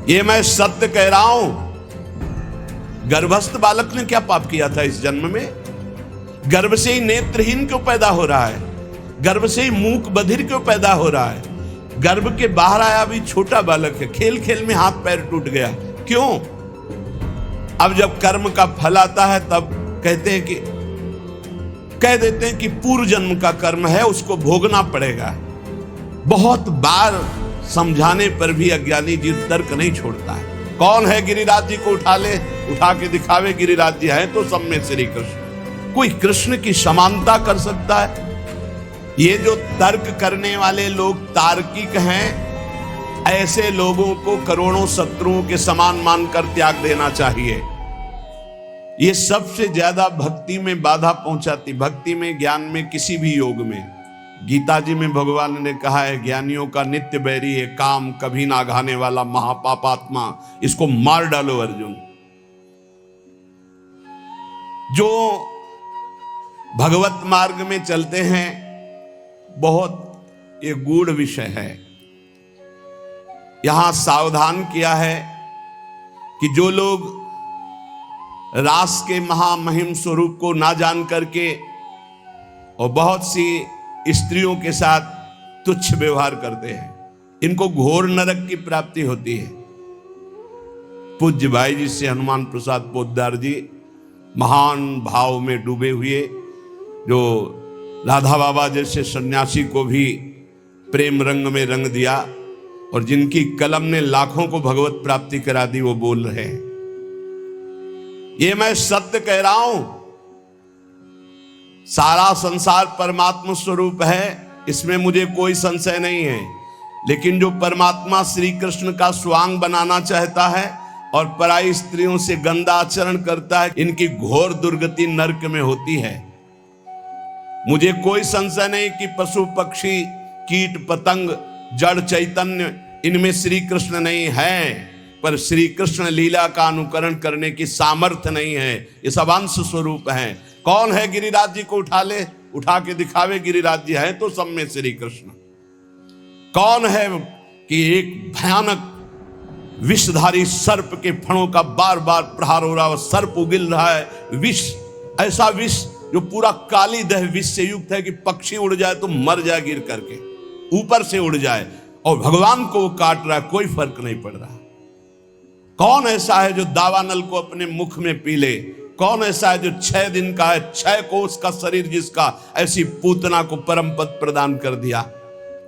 ये मैं सत्य कह रहा हूं। गर्भस्थ बालक ने क्या पाप किया था इस जन्म में? गर्भ से ही नेत्रहीन क्यों पैदा हो रहा है? गर्भ से ही मूक बधिर क्यों पैदा हो रहा है? गर्भ के बाहर आया भी छोटा बालक है, खेल खेल में हाथ पैर टूट गया, क्यों? अब जब कर्म का फल आता है तब कह देते हैं कि पूर्व जन्म का कर्म है, उसको भोगना पड़ेगा। बहुत बार समझाने पर भी अज्ञानी जीव तर्क नहीं छोड़ता है। कौन है गिरिराज जी को उठा ले, उठा के दिखावे गिरिराज जी है तो सब में श्री कृष्ण। कोई कृष्ण की समानता कर सकता है? ये जो तर्क करने वाले लोग तार्किक हैं, ऐसे लोगों को करोड़ों शत्रुओं के समान मानकर त्याग देना चाहिए। ये सबसे ज्यादा भक्ति में बाधा पहुंचाती, भक्ति में, ज्ञान में, किसी भी योग में। गीता जी में भगवान ने कहा है, ज्ञानियों का नित्य बैरी है काम, कभी ना घाने वाला महापापात्मा, इसको मार डालो अर्जुन। जो भगवत मार्ग में चलते हैं, बहुत ये गूढ़ विषय है। यहां सावधान किया है कि जो लोग रास के महामहिम स्वरूप को ना जान करके और बहुत सी स्त्रियों के साथ तुच्छ व्यवहार करते हैं, इनको घोर नरक की प्राप्ति होती है। पूज्य भाई जी से हनुमान प्रसाद पोद्दार जी महान भाव में डूबे हुए, जो राधा बाबा जैसे सन्यासी को भी प्रेम रंग में रंग दिया और जिनकी कलम ने लाखों को भगवत प्राप्ति करा दी, वो बोल रहे हैं। ये मैं सत्य कह रहा हूं। सारा संसार परमात्मा स्वरूप है, इसमें मुझे कोई संशय नहीं है। लेकिन जो परमात्मा श्री कृष्ण का स्वांग बनाना चाहता है और पराई स्त्रियों से गंदा आचरण करता है, इनकी घोर दुर्गति नरक में होती है। मुझे कोई संशय नहीं कि पशु पक्षी कीट पतंग जड़ चैतन्य इनमें श्री कृष्ण नहीं है, पर श्री कृष्ण लीला का अनुकरण करने की सामर्थ्य नहीं है। ये सब अंश स्वरूप है। कौन है गिरिराज जी को उठा ले, उठा के दिखावे गिरिराज जी है तो सब में श्री कृष्ण। कौन है कि एक भयानक विषधारी सर्प के फणों का बार बार प्रहार हो रहा है, सर्प उगिल रहा है, विष, ऐसा विष जो पूरा काली दह विष से युक्त है कि पक्षी उड़ जाए तो मर जाए गिर करके, ऊपर से उड़ जाए, और भगवान को वो काट रहा है, कोई फर्क नहीं पड़ रहा। कौन ऐसा है जो दावानल को अपने मुख में पी ले? कौन ऐसा है जो 6 दिन का है, 6 कोस का शरीर जिसका, ऐसी पूतना को परम पद प्रदान कर दिया?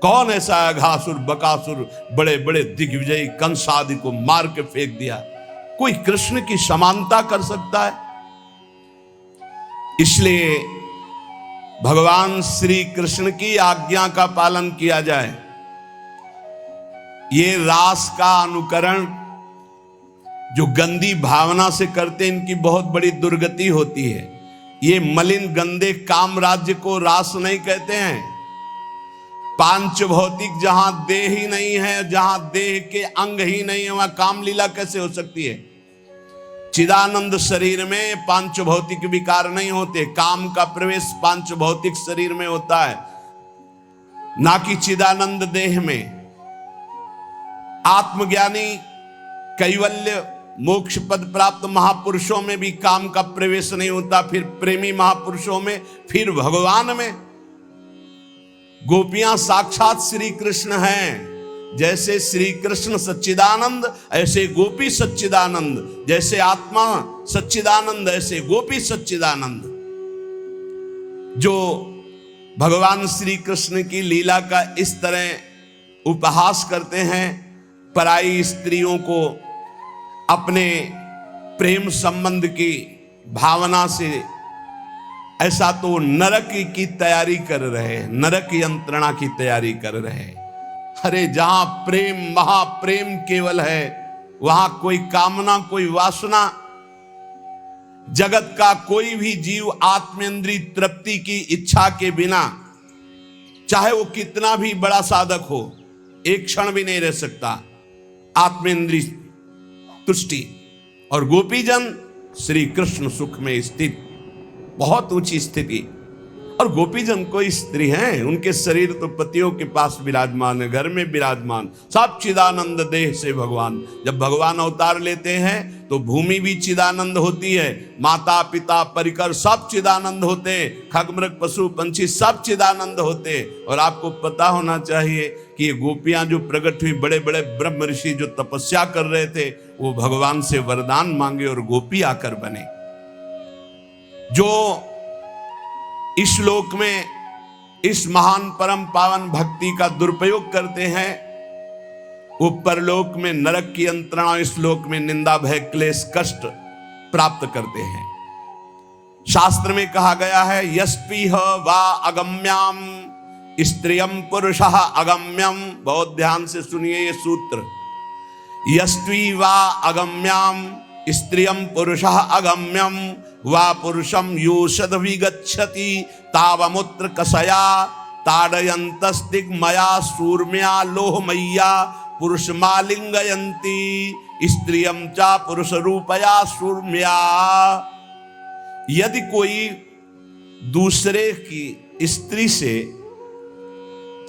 कौन ऐसा है घासुर बकासुर बड़े बड़े दिग्विजयी कंस आदि को मार के फेंक दिया? कोई कृष्ण की समानता कर सकता है? इसलिए भगवान श्री कृष्ण की आज्ञा का पालन किया जाए। ये रास का अनुकरण जो गंदी भावना से करते, इनकी बहुत बड़ी दुर्गति होती है। ये मलिन गंदे काम राज्य को रास नहीं कहते हैं। पांच भौतिक जहां देह ही नहीं है, जहां देह के अंग ही नहीं है, वहां काम लीला कैसे हो सकती है? चिदानंद शरीर में पांच भौतिक विकार नहीं होते। काम का प्रवेश पांच भौतिक शरीर में होता है, ना कि चिदानंद देह में। आत्मज्ञानी कैवल्य मोक्ष पद प्राप्त महापुरुषों में भी काम का प्रवेश नहीं होता, फिर प्रेमी महापुरुषों में, फिर भगवान में। गोपियां साक्षात श्री कृष्ण हैं। जैसे श्री कृष्ण सच्चिदानंद, ऐसे गोपी सच्चिदानंद। जैसे आत्मा सच्चिदानंद, ऐसे गोपी सच्चिदानंद। जो भगवान श्री कृष्ण की लीला का इस तरह उपहास करते हैं, पराई स्त्रियों को अपने प्रेम संबंध की भावना से, ऐसा तो नरक की तैयारी कर रहे हैं, नरक यंत्रणा की तैयारी कर रहे हैं। अरे जहां प्रेम महाप्रेम केवल है, वहां कोई कामना, कोई वासना, जगत का कोई भी जीव आत्मेंद्रिय तृप्ति की इच्छा के बिना, चाहे वो कितना भी बड़ा साधक हो, एक क्षण भी नहीं रह सकता। आत्मेंद्रिय तुष्टि। और गोपीजन श्री कृष्ण सुख में स्थित, बहुत ऊंची स्थिति। और गोपीजन कोई स्त्री हैं, उनके शरीर तो पतियों के पास विराजमान है, घर में विराजमान, सब चिदानंद देह से भगवान। जब भगवान अवतार लेते हैं तो भूमि भी चिदानंद होती है, माता पिता परिकर सब चिदानंद होते हैं, खगमृग पशु पंछी सब चिदानंद होते हैं। और आपको पता होना चाहिए कि ये गोपियां जो प्रकट हुई, बड़े बड़े ब्रह्म ऋषि जो तपस्या कर रहे थे, वो भगवान से वरदान मांगे और गोपी आकर बने। जो इस लोक में इस महान परम पावन भक्ति का दुरुपयोग करते हैं, वो परलोक में नरक की यंत्रणा, इस लोक में निंदा भय क्लेश कष्ट प्राप्त करते हैं। शास्त्र में कहा गया है, यस्पीह वा अगम्याम स्त्रियम पुरुषः अगम्यम। बहुत ध्यान से सुनिए ये सूत्र, यस्वी वा अगम्याम स्त्रियम पुरुषः अगम्यम वा पुरुषम योषद विगच्छति तावमुत्र कसया ताड़यन्तस्तिग्मया सूर्म्या लोहमय्या पुरुषमालिंगयन्ति स्त्रियम चा पुरुष रूपया सूर्म्या। यदि कोई दूसरे की स्त्री से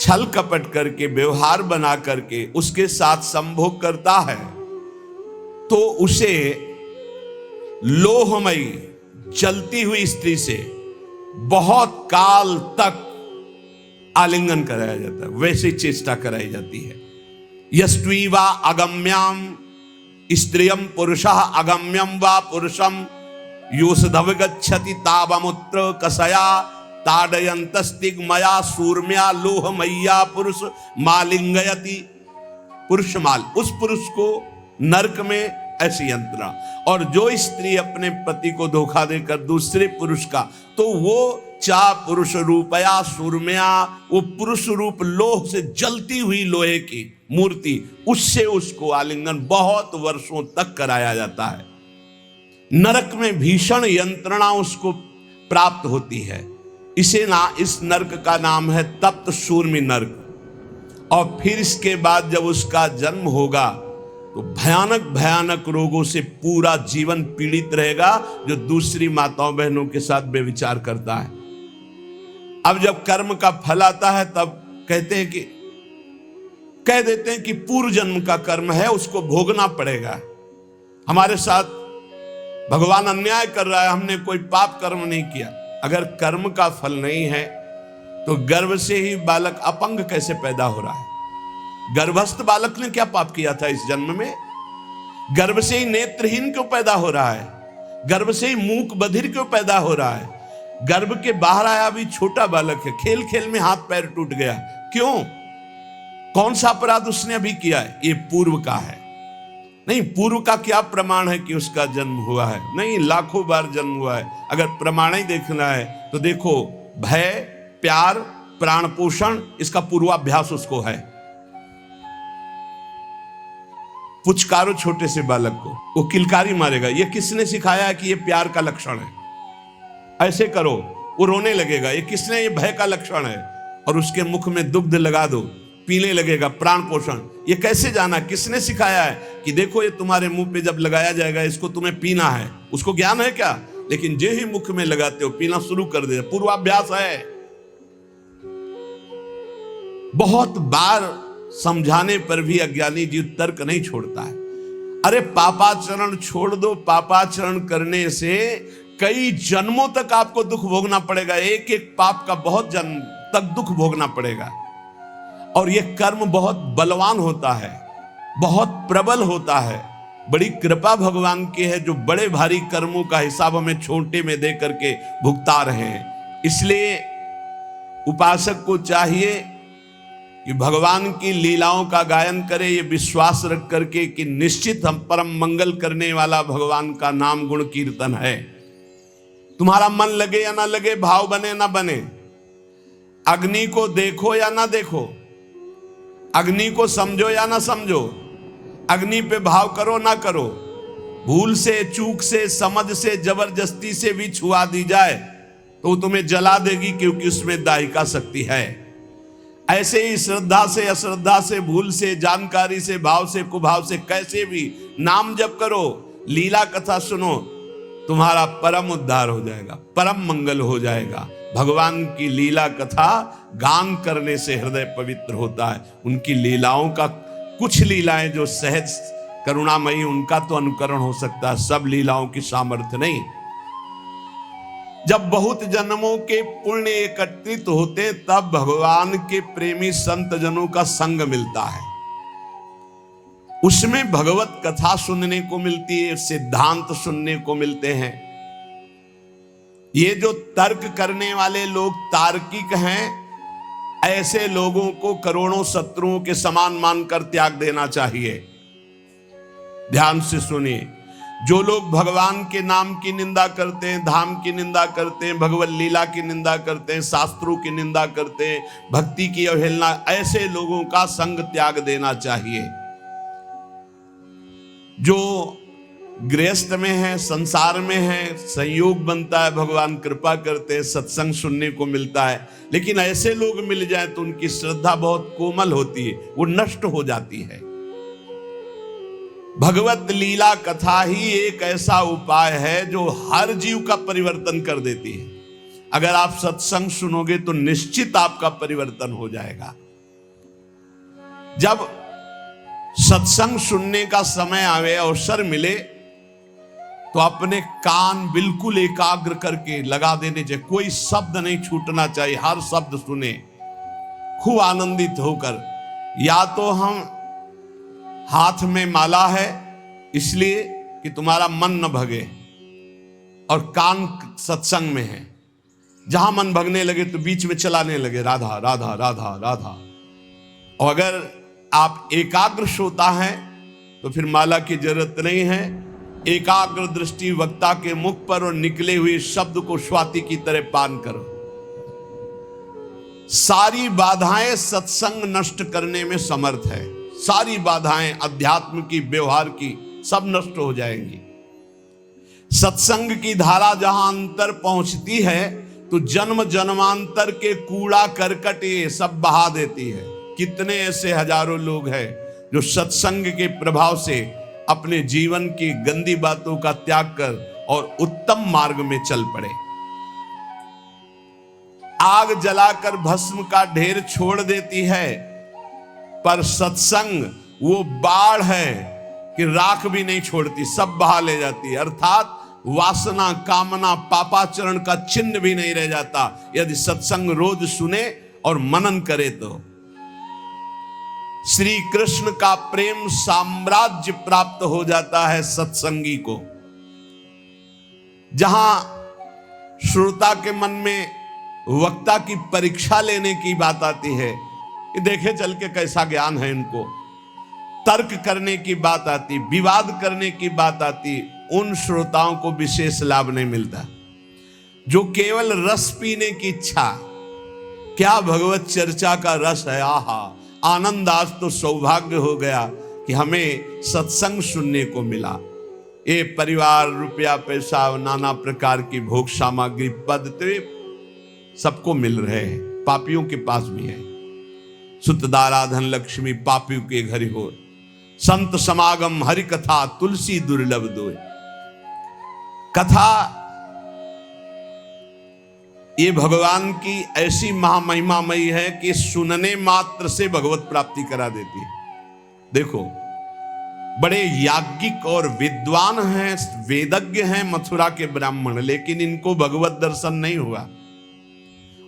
छल कपट करके व्यवहार बना करके उसके साथ संभोग करता है तो उसे लोहमयी जलती हुई स्त्री से बहुत काल तक आलिंगन कराया जाता है, वैसी चेष्टा कराई जाती है। यस्वी वा अगम्याम स्त्रियम पुरुषः अगम्यम वा पुरुषम योषधवगच्छति तावमुत्र कसया ताडयन्तस्तिग्मया सूर्म्या लोहमय्या पुरुष मालिंगयति। पुरुष माल, उस पुरुष को नरक में ऐसी यंत्रणा। और जो स्त्री अपने पति को धोखा देकर दूसरे पुरुष का, तो वो चा पुरुष रूपया सूर्म्या, वो पुरुष रूप लोह से जलती हुई लोहे की मूर्ति, उससे उसको आलिंगन बहुत वर्षों तक कराया जाता है। नरक में भीषण यंत्रणा उसको प्राप्त होती है। इस नरक का नाम है तप्त शूर्मी नरक। और फिर इसके बाद जब उसका जन्म होगा तो भयानक भयानक रोगों से पूरा जीवन पीड़ित रहेगा, जो दूसरी माताओं बहनों के साथ बेविचार करता है। अब जब कर्म का फल आता है तब कह देते हैं कि पूर्व जन्म का कर्म है, उसको भोगना पड़ेगा। हमारे साथ भगवान अन्याय कर रहा है, हमने कोई पाप कर्म नहीं किया। अगर कर्म का फल नहीं है तो गर्भ से ही बालक अपंग कैसे पैदा हो रहा है? गर्भस्थ बालक ने क्या पाप किया था इस जन्म में? गर्भ से ही नेत्रहीन क्यों पैदा हो रहा है? गर्भ से ही मूक बधिर क्यों पैदा हो रहा है? गर्भ के बाहर आया भी छोटा बालक है, खेल खेल में हाथ पैर टूट गया, क्यों? कौन सा अपराध उसने अभी किया है? ये पूर्व का है। नहीं, पूर्व का क्या प्रमाण है कि उसका जन्म हुआ है? नहीं, लाखों बार जन्म हुआ है। अगर प्रमाण ही देखना है तो देखो, भय, प्यार, प्राण पोषण, इसका पूर्वाभ्यास उसको है। पुचकारो छोटे से बालक को, वो किलकारी मारेगा। ये किसने सिखाया है कि ये प्यार का लक्षण है? ऐसे करो, वो रोने लगेगा। ये किसने? ये भय का लक्षण है। और उसके मुख में दुग्ध लगा दो, पीने लगेगा, प्राण पोषण। ये कैसे जाना? किसने सिखाया है कि देखो ये तुम्हारे मुंह पे जब लगाया जाएगा इसको तुम्हें पीना है? उसको ज्ञान है क्या? लेकिन जो ही मुख में लगाते हो पीना शुरू कर दे, पूर्वाभ्यास है। बहुत बार समझाने पर भी अज्ञानी जीव तर्क नहीं छोड़ता है। अरे पापाचरण छोड़ दो, पापाचरण करने से कई जन्मों तक आपको दुख भोगना पड़ेगा। एक एक पाप का बहुत जन्म तक दुख भोगना पड़ेगा। और यह कर्म बहुत बलवान होता है, बहुत प्रबल होता है। बड़ी कृपा भगवान की है जो बड़े भारी कर्मों का हिसाब हमें छोटे में दे करके भुगता रहे हैं। इसलिए उपासक को चाहिए कि भगवान की लीलाओं का गायन करे, ये विश्वास रख करके कि निश्चित हम परम मंगल करने वाला भगवान का नाम गुण कीर्तन है। तुम्हारा मन लगे या ना लगे, भाव बने ना बने, अग्नि को देखो या ना देखो, अग्नि को समझो या ना समझो, अग्नि पे भाव करो ना करो, भूल से, चूक से, समझ से, जबरदस्ती से भी छुआ दी जाए तो वो तुम्हें जला देगी, क्योंकि उसमें दाहिका शक्ति है। ऐसे ही श्रद्धा से, अश्रद्धा से, भूल से, जानकारी से, भाव से, कुभाव से, कैसे भी नाम जप करो, लीला कथा सुनो, तुम्हारा परम उद्धार हो जाएगा, परम मंगल हो जाएगा। भगवान की लीला कथा गान करने से हृदय पवित्र होता है। उनकी लीलाओं का कुछ लीलाएं जो सहज करुणामयी, उनका तो अनुकरण हो सकता है, सब लीलाओं की सामर्थ्य नहीं। जब बहुत जन्मों के पुण्य एकत्रित होते तब भगवान के प्रेमी संत जनों का संग मिलता है, उसमें भगवत कथा सुनने को मिलती है, सिद्धांत सुनने को मिलते हैं। ये जो तर्क करने वाले लोग तार्किक हैं, ऐसे लोगों को करोड़ों शत्रुओं के समान मानकर त्याग देना चाहिए। ध्यान से सुनिए, जो लोग भगवान के नाम की निंदा करते हैं, धाम की निंदा करते हैं, भगवत लीला की निंदा करते हैं, शास्त्रों की निंदा करते हैं, भक्ति की अवहेलना, ऐसे लोगों का संग त्याग देना चाहिए। जो गृहस्थ में है, संसार में है, संयोग बनता है, भगवान कृपा करते हैं, सत्संग सुनने को मिलता है, लेकिन ऐसे लोग मिल जाए तो उनकी श्रद्धा बहुत कोमल होती है, वो नष्ट हो जाती है। भगवत लीला कथा ही एक ऐसा उपाय है जो हर जीव का परिवर्तन कर देती है। अगर आप सत्संग सुनोगे तो निश्चित आपका परिवर्तन हो जाएगा। जब सत्संग सुनने का समय आवे, अवसर मिले, तो अपने कान बिल्कुल एकाग्र करके लगा देने चाहिए, कोई शब्द नहीं छूटना चाहिए, हर शब्द सुने खूब आनंदित होकर। या तो हम हाथ में माला है इसलिए कि तुम्हारा मन न भगे, और कान सत्संग में है, जहां मन भगने लगे तो बीच में चलाने लगे राधा राधा राधा राधा। और अगर आप एकाग्र श्रोता हैं तो फिर माला की जरूरत नहीं है। एकाग्र दृष्टि वक्ता के मुख पर और निकले हुए शब्द को स्वाति की तरह पान करो। सारी बाधाएं सत्संग नष्ट करने में समर्थ है। सारी बाधाएं अध्यात्म की, व्यवहार की, सब नष्ट हो जाएंगी। सत्संग की धारा जहां अंतर पहुंचती है तो जन्म जन्मांतर के कूड़ा करकट ये सब बहा देती है। कितने ऐसे हजारों लोग हैं जो सत्संग के प्रभाव से अपने जीवन की गंदी बातों का त्याग कर और उत्तम मार्ग में चल पड़े। आग जलाकर भस्म का ढेर छोड़ देती है, पर सत्संग वो बाढ़ है कि राख भी नहीं छोड़ती, सब बहा ले जाती है। अर्थात वासना, कामना, पापाचरण का चिन्ह भी नहीं रह जाता यदि सत्संग रोज सुने और मनन करे तो। श्री कृष्ण का प्रेम साम्राज्य प्राप्त हो जाता है सत्संगी को। जहां श्रोता के मन में वक्ता की परीक्षा लेने की बात आती है कि देखे चल के कैसा ज्ञान है इनको, तर्क करने की बात आती, विवाद करने की बात आती, उन श्रोताओं को विशेष लाभ नहीं मिलता। जो केवल रस पीने की इच्छा, क्या भगवत चर्चा का रस है, आहा आनंद, आज तो सौभाग्य हो गया कि हमें सत्संग सुनने को मिला। ये परिवार, रुपया, पैसा, नाना प्रकार की भोग सामग्री, पद तो सबको मिल रहे हैं, पापियों के पास भी है। सुतदारा धन लक्ष्मी पापियों के घर हो, संत समागम हरि कथा तुलसी दुर्लभ दोय। कथा ये भगवान की ऐसी महामहिमामयी है कि सुनने मात्र से भगवत प्राप्ति करा देती है। देखो, बड़े याज्ञिक और विद्वान हैं, वेदज्ञ हैं मथुरा के ब्राह्मण, लेकिन इनको भगवत दर्शन नहीं हुआ।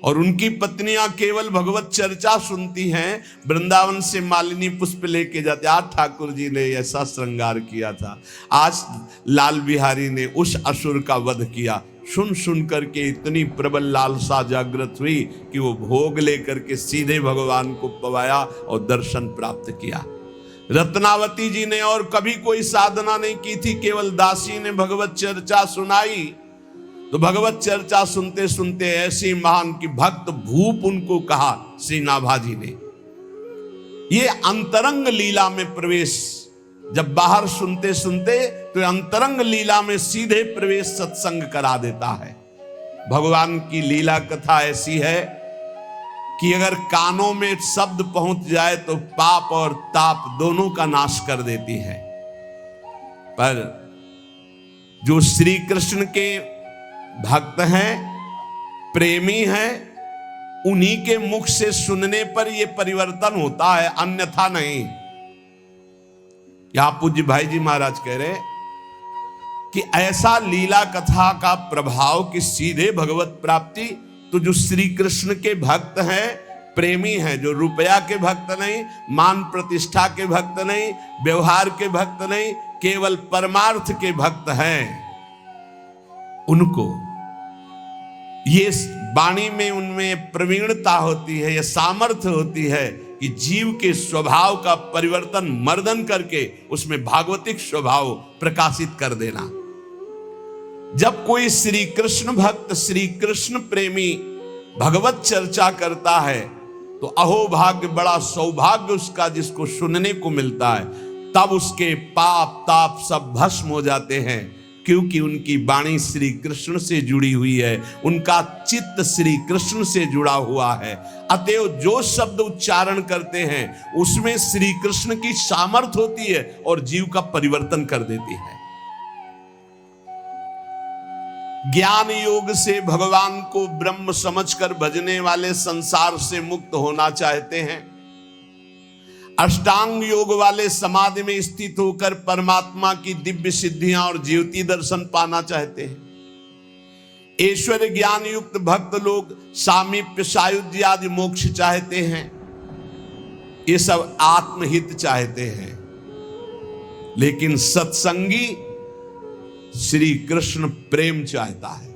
और उनकी पत्नियां केवल भगवत चर्चा सुनती हैं। वृंदावन से मालिनी पुष्प लेके जाते, आज ठाकुर जी ने ऐसा श्रृंगार किया था, आज लाल बिहारी ने उस असुर का वध किया। सुन सुन करके इतनी प्रबल लालसा जागृत हुई कि वो भोग लेकर के सीधे भगवान को पवाया और दर्शन प्राप्त किया। रत्नावती जी ने और कभी कोई साधना नहीं की थी, केवल दासी ने भगवत चर्चा सुनाई। तो भगवत चर्चा सुनते सुनते ऐसी महान की भक्त भूप उनको कहा श्री नाभाजी ने। ये अंतरंग लीला में प्रवेश, जब बाहर सुनते सुनते तो अंतरंग लीला में सीधे प्रवेश सत्संग करा देता है। भगवान की लीला कथा ऐसी है कि अगर कानों में शब्द पहुंच जाए तो पाप और ताप दोनों का नाश कर देती है। पर जो श्री कृष्ण के भक्त हैं, प्रेमी है, उन्हीं के मुख से सुनने पर यह परिवर्तन होता है, अन्यथा नहीं। यहां पूज्य भाई जी महाराज कह रहे कि ऐसा लीला कथा का प्रभाव कि सीधे भगवत प्राप्ति। तो जो श्री कृष्ण के भक्त हैं, प्रेमी हैं, जो रुपया के भक्त नहीं, मान प्रतिष्ठा के भक्त नहीं, व्यवहार के भक्त नहीं, केवल परमार्थ के भक्त हैं, उनको ये वाणी में उनमें प्रवीणता होती है, यह सामर्थ्य होती है कि जीव के स्वभाव का परिवर्तन मर्दन करके उसमें भागवतिक स्वभाव प्रकाशित कर देना। जब कोई श्री कृष्ण भक्त, श्री कृष्ण प्रेमी भगवत चर्चा करता है तो अहोभाग्य, बड़ा सौभाग्य उसका जिसको सुनने को मिलता है। तब उसके पाप ताप सब भस्म हो जाते हैं, क्योंकि उनकी वाणी श्री कृष्ण से जुड़ी हुई है, उनका चित्त श्री कृष्ण से जुड़ा हुआ है। अतएव जो शब्द उच्चारण करते हैं उसमें श्री कृष्ण की सामर्थ्य होती है और जीव का परिवर्तन कर देती है। ज्ञान योग से भगवान को ब्रह्म समझकर भजने वाले संसार से मुक्त होना चाहते हैं। अष्टांग योग वाले समाधि में स्थित होकर परमात्मा की दिव्य सिद्धियां और ज्योति दर्शन पाना चाहते हैं। ऐश्वर्य ज्ञान युक्त भक्त लोग सामीप्य, सायुज्य आदि मोक्ष चाहते हैं। ये सब आत्महित चाहते हैं। लेकिन सत्संगी श्री कृष्ण प्रेम चाहता है।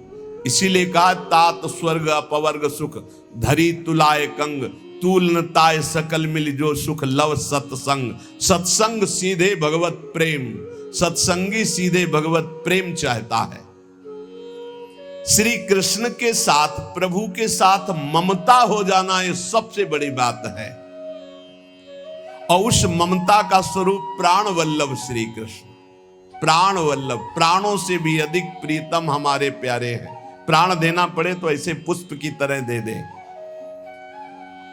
इसीलिए कहा तात स्वर्ग अपवर्ग सुख धरी तुलाए कंग तूल न ताय सकल मिल जो सुख लव सत्संग। सत्संग सीधे भगवत प्रेम, सत्संगी सीधे भगवत प्रेम चाहता है। श्री कृष्ण के साथ, प्रभु के साथ ममता हो जाना ये सबसे बड़ी बात है। और उस ममता का स्वरूप प्राण वल्लभ श्री कृष्ण, प्राण वल्लभ, प्राणों से भी अधिक प्रीतम हमारे प्यारे हैं। प्राण देना पड़े तो ऐसे पुष्प की तरह दे दे।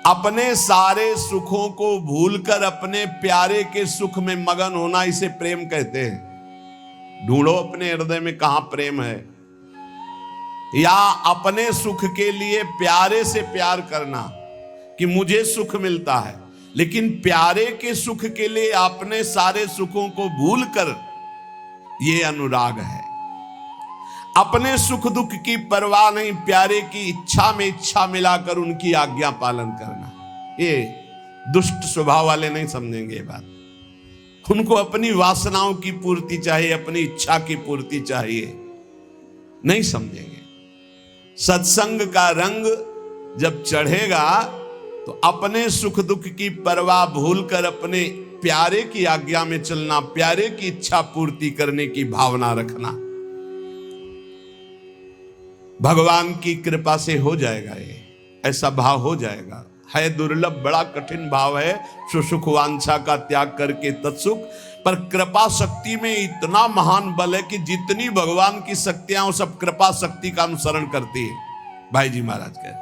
अपने सारे सुखों को भूलकर अपने प्यारे के सुख में मगन होना, इसे प्रेम कहते हैं। ढूंढो अपने हृदय में कहां प्रेम है। या अपने सुख के लिए प्यारे से प्यार करना कि मुझे सुख मिलता है, लेकिन प्यारे के सुख के लिए अपने सारे सुखों को भूलकर, यह अनुराग है। अपने सुख दुख की परवाह नहीं, प्यारे की इच्छा में इच्छा मिलाकर उनकी आज्ञा पालन करना। ये दुष्ट स्वभाव वाले नहीं समझेंगे ये बात। उनको अपनी वासनाओं की पूर्ति चाहिए, अपनी इच्छा की पूर्ति चाहिए, नहीं समझेंगे। सत्संग का रंग जब चढ़ेगा तो अपने सुख दुख की परवाह भूलकर अपने प्यारे की आज्ञा में चलना, प्यारे की इच्छा पूर्ति करने की भावना रखना, भगवान की कृपा से हो जाएगा। ये ऐसा भाव हो जाएगा। है दुर्लभ, बड़ा कठिन भाव है। सुसुख वांछा का त्याग करके तत्सुख, पर कृपा शक्ति में इतना महान बल है कि जितनी भगवान की शक्तियां वो सब कृपा शक्ति का अनुसरण करती है। भाई जी महाराज कह,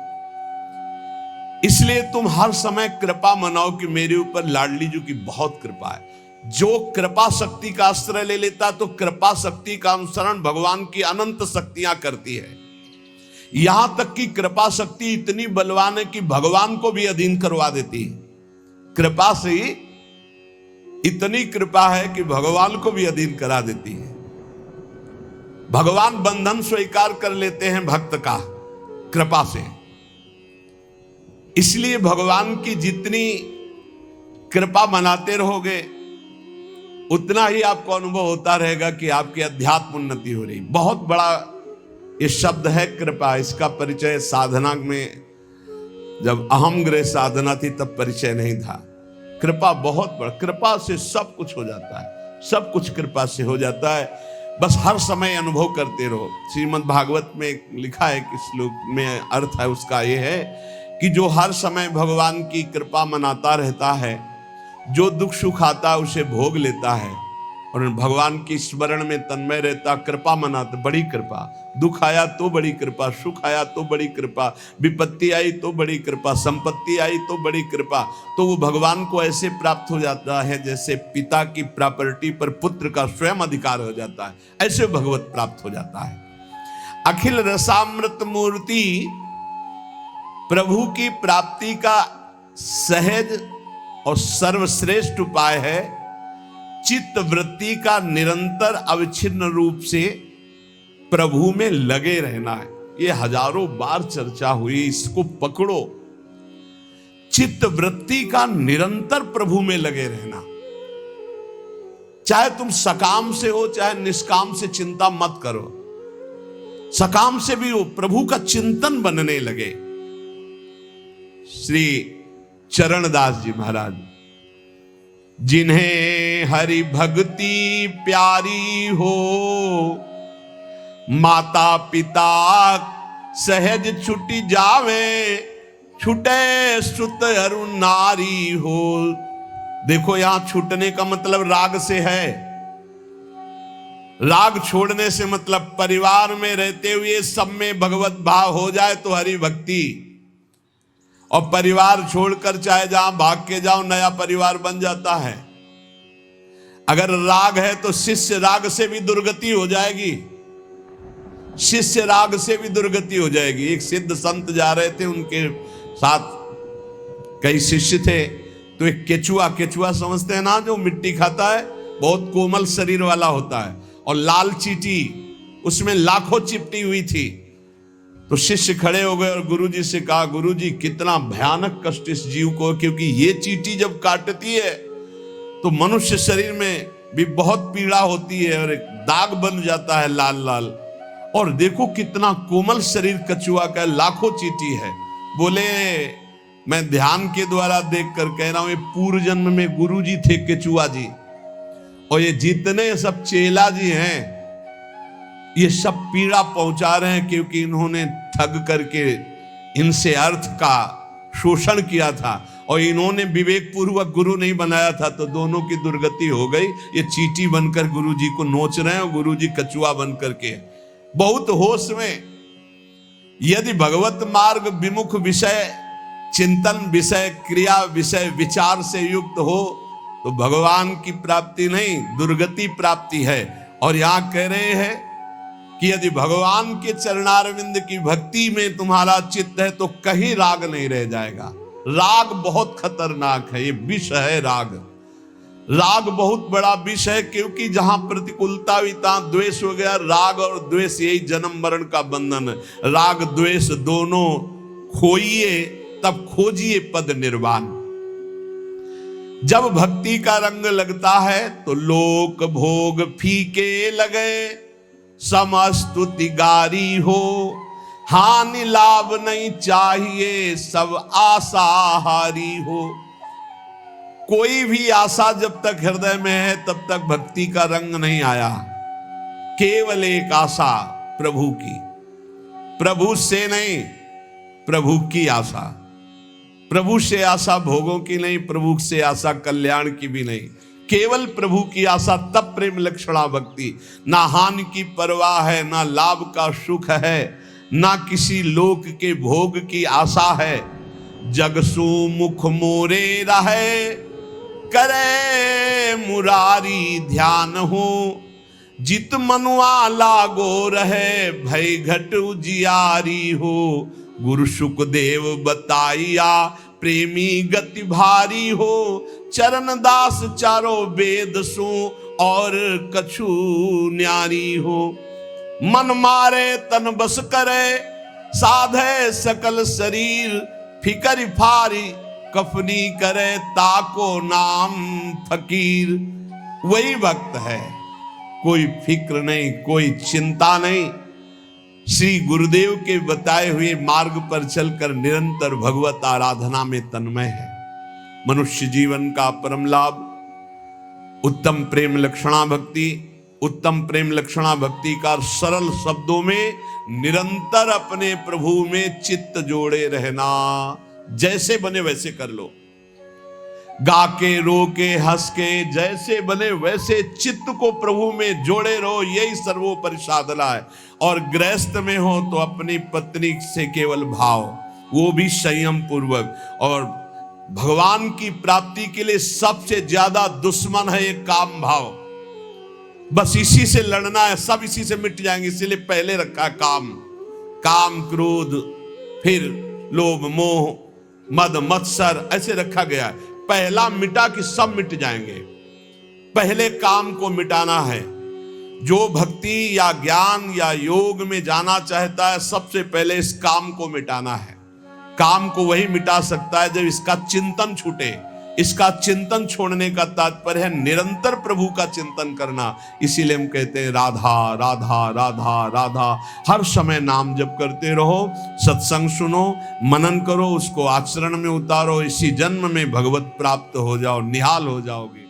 इसलिए तुम हर समय कृपा मनाओ कि मेरे ऊपर लाडली जी की बहुत कृपा है। जो कृपा शक्ति का आश्रय ले लेता तो कृपा शक्ति का अनुसरण भगवान की अनंत शक्तियां करती है। यहां तक कि कृपा शक्ति इतनी बलवान है कि भगवान को भी अधीन करवा देती है। कृपा से ही इतनी कृपा है कि भगवान को भी अधीन करा देती है। भगवान बंधन स्वीकार कर लेते हैं भक्त का कृपा से। इसलिए भगवान की जितनी कृपा मनाते रहोगे उतना ही आपको अनुभव होता रहेगा कि आपकी अध्यात्म उन्नति हो रही। बहुत बड़ा ये शब्द है कृपा। इसका परिचय साधना में, जब अहम ग्रह साधना थी तब परिचय नहीं था। कृपा बहुत बड़ा, कृपा से सब कुछ हो जाता है, सब कुछ कृपा से हो जाता है। बस हर समय अनुभव करते रहो। श्रीमद् भागवत में लिखा है कि श्लोक में अर्थ है उसका ये है कि जो हर समय भगवान की कृपा मनाता रहता है, जो दुख सुख आता है उसे भोग लेता है और भगवान की स्मरण में तन्मय रहता, कृपा मनाता, बड़ी कृपा। दुख आया तो बड़ी कृपा, सुख आया तो बड़ी कृपा, विपत्ति आई तो बड़ी कृपा, संपत्ति आई तो बड़ी कृपा। तो वो भगवान को ऐसे प्राप्त हो जाता है जैसे पिता की प्रॉपर्टी पर पुत्र का स्वयं अधिकार हो जाता है, ऐसे भगवत प्राप्त हो जाता है। अखिल रसामृत मूर्ति प्रभु की प्राप्ति का सहज और सर्वश्रेष्ठ उपाय है चित्त वृत्ति का निरंतर अविच्छिन्न रूप से प्रभु में लगे रहना है। ये हजारों बार चर्चा हुई, इसको पकड़ो। चित्त वृत्ति का निरंतर प्रभु में लगे रहना, चाहे तुम सकाम से हो चाहे निष्काम से, चिंता मत करो। सकाम से भी हो, प्रभु का चिंतन बनने लगे। श्री चरणदास जी महाराज, जिन्हें हरि भक्ति प्यारी हो, माता पिता सहज छुटी जावे, छुटे सुत अरु नारी हो। देखो यहां छूटने का मतलब राग से है। राग छोड़ने से मतलब परिवार में रहते हुए सब में भगवत भाव हो जाए तो हरि भक्ति, और परिवार छोड़कर चाहे जहां भाग के जाओ नया परिवार बन जाता है। अगर राग है तो शिष्य राग से भी दुर्गति हो जाएगी, शिष्य राग से भी दुर्गति हो जाएगी। एक सिद्ध संत जा रहे थे, उनके साथ कई शिष्य थे, तो एक केचुआ समझते हैं ना, जो मिट्टी खाता है, बहुत कोमल शरीर वाला होता है, और लाल चींटी उसमें लाखों चिपटी हुई थी। तो शिष्य खड़े हो गए और गुरुजी से कहा, गुरुजी कितना भयानक कष्ट इस जीव को, क्योंकि ये चींटी जब काटती है तो मनुष्य शरीर में भी बहुत पीड़ा होती है और एक दाग बन जाता है लाल लाल, और देखो कितना कोमल शरीर कछुआ का, लाखों चींटी है। बोले मैं ध्यान के द्वारा देखकर कह रहा हूं, ये पूर्व जन्म में गुरुजी थे केचुआ जी, और ये जितने सब चेला जी हैं ये सब पीड़ा पहुंचा रहे हैं, क्योंकि इन्होंने ठग करके इनसे अर्थ का शोषण किया था, और इन्होंने विवेक पूर्वक गुरु नहीं बनाया था, तो दोनों की दुर्गति हो गई। ये चींटी बनकर गुरुजी को नोच रहे हैं और गुरुजी कछुआ बनकर के। बहुत होश में, यदि भगवत मार्ग विमुख विषय चिंतन, विषय क्रिया, विषय विचार से युक्त हो तो भगवान की प्राप्ति नहीं दुर्गति प्राप्ति है। और यहां कह रहे हैं कि यदि भगवान के चरणारविंद की भक्ति में तुम्हारा चित्त है तो कहीं राग नहीं रह जाएगा। राग बहुत खतरनाक है, ये विष है राग। राग बहुत बड़ा विष है, क्योंकि जहां प्रतिकूलता हुई तहां द्वेष हो गया। राग और द्वेष यही जन्म मरण का बंधन है। राग द्वेष दोनों खोइए तब खोजिए पद निर्वाण। जब भक्ति का रंग लगता है तो लोक भोग फीके लगे, समस्तुति गारी हो, हानि लाभ नहीं चाहिए, सब आशाहारी हो। कोई भी आशा जब तक हृदय में है तब तक भक्ति का रंग नहीं आया। केवल एक आशा प्रभु की, प्रभु से नहीं, प्रभु की आशा। प्रभु से आशा भोगों की नहीं, प्रभु से आशा कल्याण की भी नहीं, केवल प्रभु की आशा। तब प्रेम लक्षणा भक्ति। ना हानि की परवाह है, ना लाभ का सुख है, ना किसी लोक के भोग की आशा है। जगसु मुख मोरे रहे, करे मुरारी ध्यान हो, जित मनुआ लागो रहे, भय घट उजियारी हो। गुरु सुखदेव बताइया, प्रेमी गति भारी हो, चरण दास चारो वेद सु, और कछु न्यारी हो। मन मारे तन बस करे, साधे सकल शरीर, फिकर फारी कफनी करे, ताको नाम फकीर। वही भक्त है, कोई फिक्र नहीं, कोई चिंता नहीं। श्री गुरुदेव के बताए हुए मार्ग पर चलकर निरंतर भगवत आराधना में तन्मय है। मनुष्य जीवन का परम लाभ उत्तम प्रेम लक्षणा भक्ति। उत्तम प्रेम लक्षणा भक्ति का सरल शब्दों में निरंतर अपने प्रभु में चित्त जोड़े रहना। जैसे बने वैसे कर लो, गा के रो के हंस के, जैसे बने वैसे चित्त को प्रभु में जोड़े रहो, यही सर्वोपरि साधना है। और गृहस्थ में हो तो अपनी पत्नी से केवल भाव, वो भी संयम पूर्वक। और भगवान की प्राप्ति के लिए सबसे ज्यादा दुश्मन है ये काम भाव। बस इसी से लड़ना है, सब इसी से मिट जाएंगे, इसीलिए पहले रखा काम, काम क्रोध, फिर लोभ मोह मद मत्सर ऐसे रखा गया है। पहला मिटा कि सब मिट जाएंगे। पहले काम को मिटाना है। जो भक्ति या ज्ञान या योग में जाना चाहता है, सबसे पहले इस काम को मिटाना है। काम को वही मिटा सकता है जब इसका चिंतन छूटे। इसका चिंतन छोड़ने का तात्पर्य है निरंतर प्रभु का चिंतन करना। इसीलिए हम कहते हैं राधा राधा राधा राधा। हर समय नाम जप करते रहो, सत्संग सुनो, मनन करो, उसको आचरण में उतारो। इसी जन्म में भगवत प्राप्त हो जाओ, निहाल हो जाओगे।